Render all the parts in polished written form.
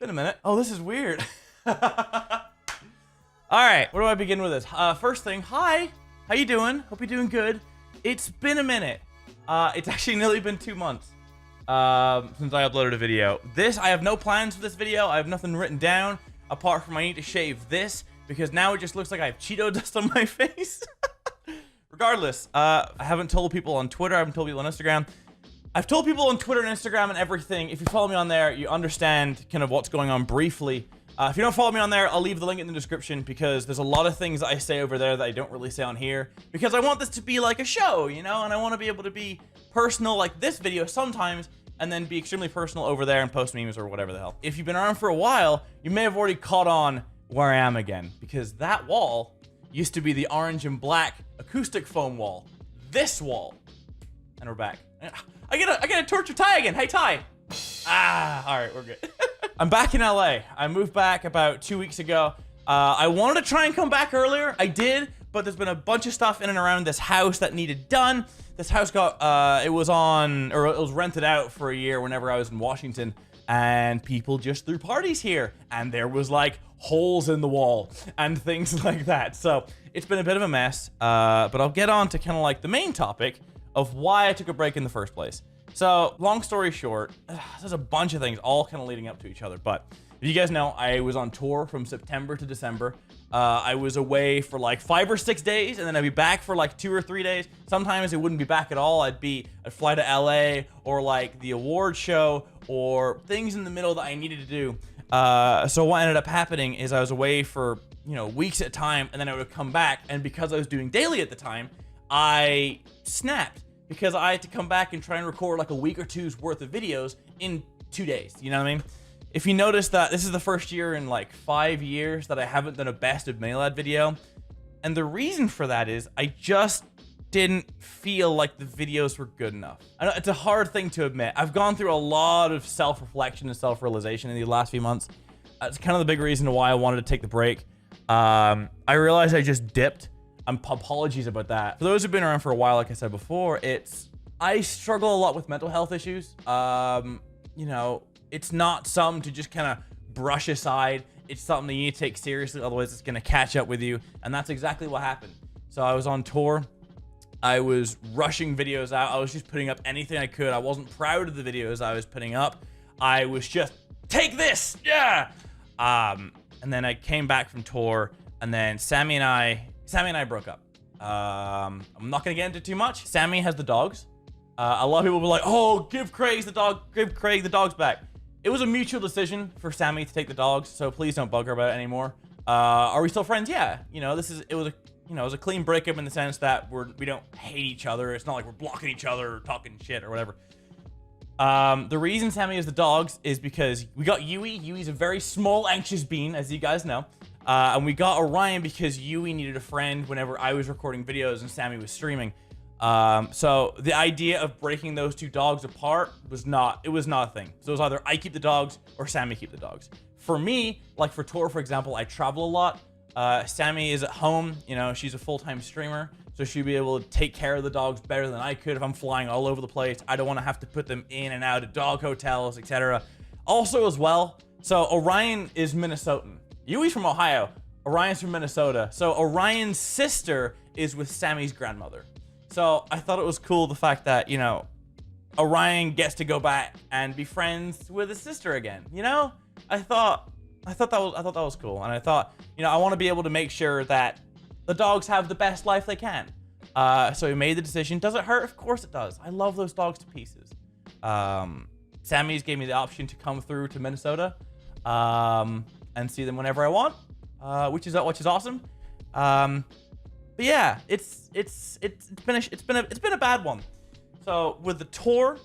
been a minute. Oh, this is weird. All right, where do I begin with this? First thing, hi. How you doing? Hope you're doing good. It's been a minute. It's actually nearly been 2 months since I uploaded a video. I have no plans for this video. I have nothing written down apart from I need to shave this because now it just looks like I have Cheeto dust on my face. Regardless, I haven't told people on Twitter. I haven't told people on Instagram. I've told people on Twitter and Instagram and everything. If you follow me on there, you understand kind of what's going on briefly. If you don't follow me on there, I'll leave the link in the description because there's a lot of things that I say over there that I don't really say on here because I want this to be like a show, you know, and I want to be able to be personal like this video sometimes and then be extremely personal over there and post memes or whatever the hell. If you've been around for a while, you may have already caught on where I am again because that wall used to be the orange and black acoustic foam wall. This wall. And we're back. I get a torture Ty again. Hey, Ty. All right, we're good. I'm back in LA. I moved back about 2 weeks ago. I wanted to try and come back earlier. I did, but there's been a bunch of stuff in and around this house that needed done. This house got, it was rented out for a year whenever I was in Washington, and people just threw parties here, and there was like holes in the wall and things like that. So it's been a bit of a mess, but I'll get on to kind of like the main topic of why I took a break in the first place. So long story short, there's a bunch of things all kind of leading up to each other, but if you guys know, I was on tour from September to December. I was away for like 5 or 6 days, and then I'd be back for like 2 or 3 days. Sometimes it wouldn't be back at all. I'd fly to LA or like the award show or things in the middle that I needed to do. So what ended up happening is I was away for, you know, weeks at a time, and then I would come back, and because I was doing daily at the time, I snapped because I had to come back and try and record like a week or two's worth of videos in 2 days. You know what I mean? If you notice that this is the first year in like 5 years that I haven't done a best of Mailad video. And the reason for that is I just didn't feel like the videos were good enough. I know it's a hard thing to admit. I've gone through a lot of self-reflection and self-realization in the last few months. It's kind of the big reason why I wanted to take the break. I realized I just dipped. Apologies about that. For those who've been around for a while, like I said before, I struggle a lot with mental health issues. You know, it's not something to just kind of brush aside. It's something that you need to take seriously, otherwise it's gonna catch up with you. And that's exactly what happened. So I was on tour. I was rushing videos out. I was just putting up anything I could. I wasn't proud of the videos I was putting up. I was just, take this, yeah! And then I came back from tour, and then Sammy and I broke up. I'm not gonna get into too much. Sammy has the dogs. A lot of people were like, "Oh, give Craig the dogs back." It was a mutual decision for Sammy to take the dogs, so please don't bug her about it anymore. Are we still friends? Yeah. You know, it was a clean breakup in the sense that we don't hate each other. It's not like we're blocking each other or talking shit or whatever. The reason Sammy has the dogs is because we got Yui. Yui's a very small, anxious bean, as you guys know. And we got Orion because Yui needed a friend whenever I was recording videos and Sammy was streaming. So the idea of breaking those two dogs apart was not a thing. So it was either I keep the dogs or Sammy keep the dogs. For me, like for tour, for example, I travel a lot. Sammy is at home, you know, she's a full-time streamer, so she'd be able to take care of the dogs better than I could if I'm flying all over the place. I don't want to have to put them in and out of dog hotels, etc. Also as well, so Orion is Minnesotan. Yui's from Ohio. Orion's from Minnesota. So Orion's sister is with Sammy's grandmother. So I thought it was cool the fact that, you know, Orion gets to go back and be friends with his sister again. You know, I thought that was cool, and I thought, you know, I want to be able to make sure that the dogs have the best life they can. So we made the decision. Does it hurt? Of course it does. I love those dogs to pieces. Sammy's gave me the option to come through to Minnesota and see them whenever I want, which is awesome. But yeah, it's been a bad one. So with the tour,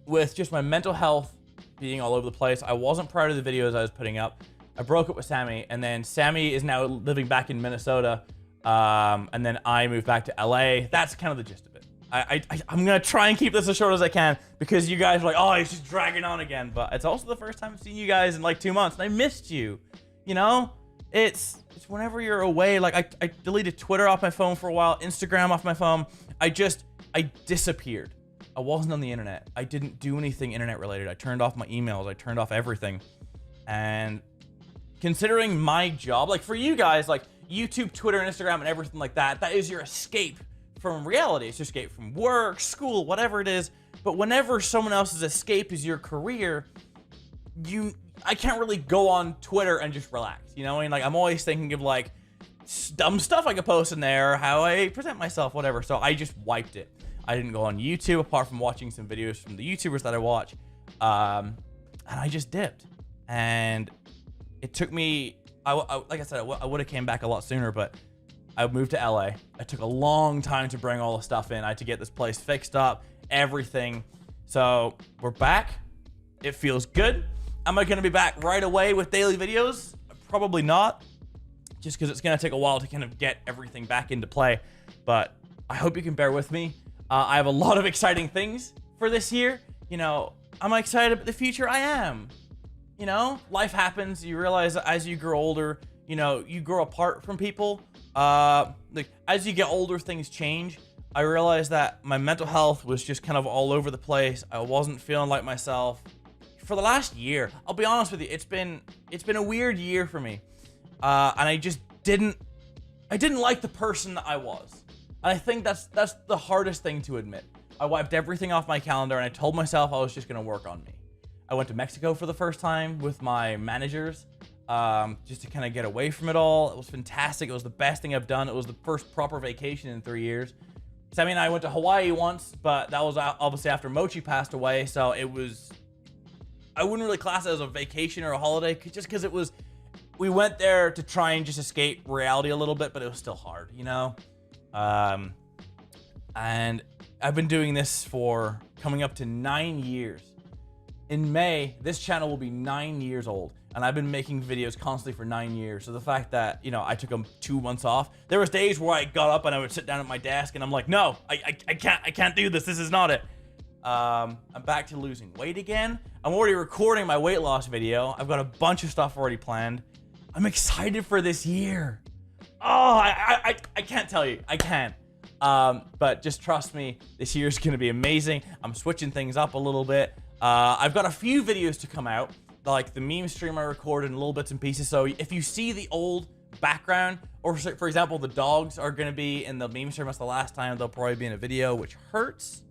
with just my mental health being all over the place, I wasn't proud of the videos I was putting up. I broke up with Sammy, and then Sammy is now living back in Minnesota, and then I moved back to LA. That's kind of the gist of it. I'm gonna try and keep this as short as I can because you guys are like, oh, he's just dragging on again. But it's also the first time I've seen you guys in like 2 months, and I missed you. You know, it's whenever you're away. Like I deleted Twitter off my phone for a while, Instagram off my phone. I disappeared. I wasn't on the internet. I didn't do anything internet related. I turned off my emails. I turned off everything. And considering my job, like for you guys, like YouTube, Twitter, and Instagram, and everything like that, that is your escape from reality. It's your escape from work, school, whatever it is. But whenever someone else's escape is your career, I can't really go on Twitter and just relax, you know? I mean, like, I'm always thinking of like dumb stuff I could post in there, how I present myself, whatever. So I just wiped it. I didn't go on YouTube apart from watching some videos from the YouTubers that I watch. And I just dipped. And it took me, like I said, I would have came back a lot sooner, but I moved to LA. It took a long time to bring all the stuff in. I had to get this place fixed up, everything. So we're back. It feels good. Am I going to be back right away with daily videos? Probably not, just because it's going to take a while to kind of get everything back into play. But I hope you can bear with me. I have a lot of exciting things for this year. You know, am I excited about the future? I am. You know, life happens. You realize that as you grow older, you know, you grow apart from people. Like as you get older, things change. I realized that my mental health was just kind of all over the place. I wasn't feeling like myself for the last year. I'll be honest with you. It's been a weird year for me. And I just didn't like the person that I was. And I think that's the hardest thing to admit. I wiped everything off my calendar and I told myself I was just going to work on me. I went to Mexico for the first time with my managers, just to kind of get away from it all. It was fantastic. It was the best thing I've done. It was the first proper vacation in 3 years. Sammy and I went to Hawaii once, but that was obviously after Mochi passed away. So it was, I wouldn't really class it as a vacation or a holiday, just because it was, we went there to try and just escape reality a little bit, but it was still hard, you know? And I've been doing this for coming up to 9 years. In May, this channel will be 9 years old, and I've been making videos constantly for 9 years. So the fact that, you know, I took 2 months off, there was days where I got up and I would sit down at my desk and I'm like, no, I can't do this. This is not it. I'm back to losing weight again. I'm already recording my weight loss video. I've got a bunch of stuff already planned. I'm excited for this year. Oh, I can't tell you. I can't. But just trust me, this year's gonna be amazing. I'm switching things up a little bit. I've got a few videos to come out, like the meme stream I recorded in little bits and pieces. So if you see the old background, or for example, the dogs are gonna be in the meme stream, that's the last time they'll probably be in a video, which hurts,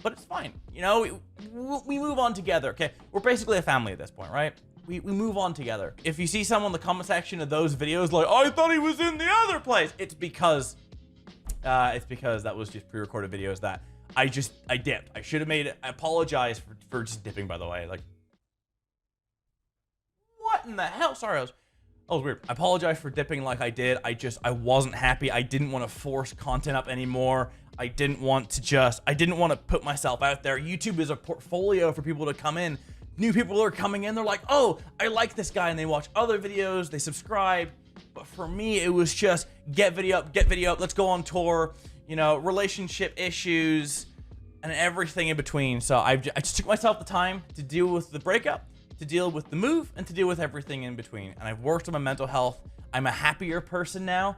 but it's fine. You know, we move on together, okay? We're basically a family at this point, right? We move on together. If you see someone in the comment section of those videos like, I thought he was in the other place, it's because that was just pre-recorded videos that I dipped. I should have made it. I apologize for just dipping, by the way. Like, what in the hell? Sorry, that was weird. I apologize for dipping like I did. I wasn't happy. I didn't want to force content up anymore. I didn't want to put myself out there. YouTube is a portfolio for people to come in. New people are coming in. They're like, oh, I like this guy. And they watch other videos. They subscribe. But for me, it was just get video up. Let's go on tour. You know, relationship issues and everything in between. So I just took myself the time to deal with the breakup, to deal with the move, and to deal with everything in between. And I've worked on my mental health. I'm a happier person now.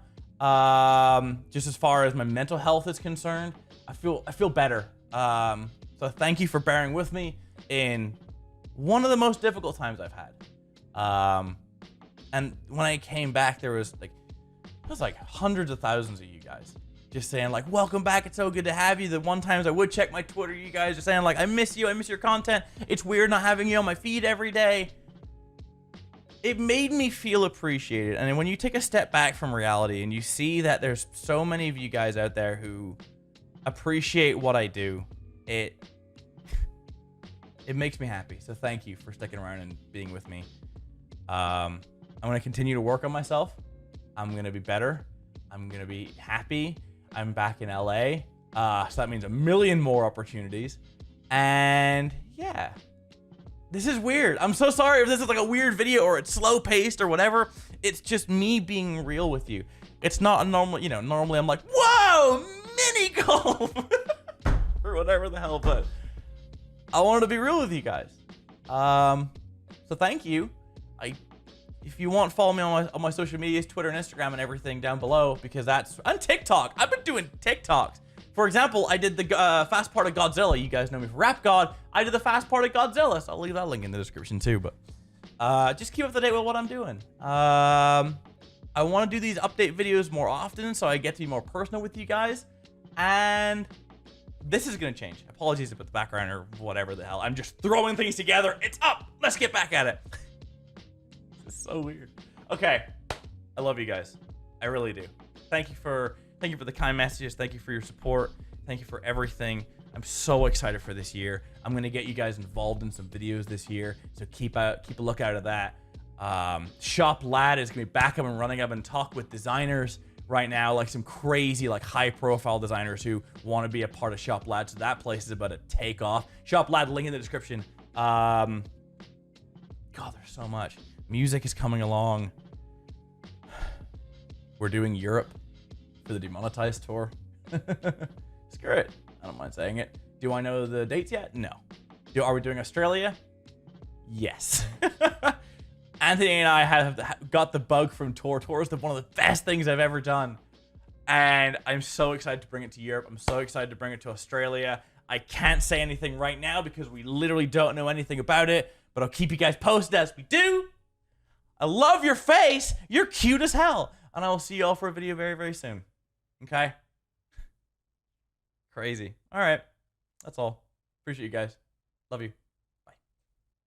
Just as far as my mental health is concerned, I feel better. So thank you for bearing with me in one of the most difficult times I've had. And when I came back, there was like hundreds of thousands of you guys just saying like, welcome back, it's so good to have you. The one times I would check my Twitter, you guys are saying like, I miss you, I miss your content. It's weird not having you on my feed every day. It made me feel appreciated. And when you take a step back from reality and you see that there's so many of you guys out there who appreciate what I do, it makes me happy. So thank you for sticking around and being with me. I'm going to continue to work on myself. I'm going to be better. I'm going to be happy. I'm back in LA. So that means a million more opportunities. And yeah, this is weird. I'm so sorry if this is like a weird video or it's slow paced or whatever. It's just me being real with you. It's not a normal, you know, normally I'm like, whoa, mini golf or whatever the hell, but I wanted to be real with you guys. So thank you. If you want, follow me on my social medias, Twitter and Instagram and everything down below, because that's on TikTok. I've been doing TikToks. For example, I did the fast part of Godzilla. You guys know me for Rap God. I did the fast part of Godzilla, so I'll leave that link in the description too. But just keep up to date with what I'm doing. I want to do these update videos more often so I get to be more personal with you guys. And this is going to change. Apologies about the background or whatever the hell. I'm just throwing things together. It's up. Let's get back at it. This is so weird. Okay. I love you guys. I really do. Thank you for the kind messages. Thank you for your support. Thank you for everything. I'm so excited for this year. I'm going to get you guys involved in some videos this year. So keep a lookout of that. Shop Lad is gonna be back up and running. I've been talking with designers right now, like some crazy, like high profile designers who want to be a part of Shop Lad. So that place is about to take off. Shop Lad, link in the description. God, there's so much. Music is coming along. We're doing Europe for the Demonetized tour. Screw it. I don't mind saying it. Do I know the dates yet? No. Are we doing Australia? Yes. Anthony and I have got the bug from Tour. Tour is one of the best things I've ever done. And I'm so excited to bring it to Europe. I'm so excited to bring it to Australia. I can't say anything right now because we literally don't know anything about it. But I'll keep you guys posted as we do. I love your face. You're cute as hell. And I will see you all for a video very, very soon. Okay? Crazy. All right. That's all. Appreciate you guys. Love you.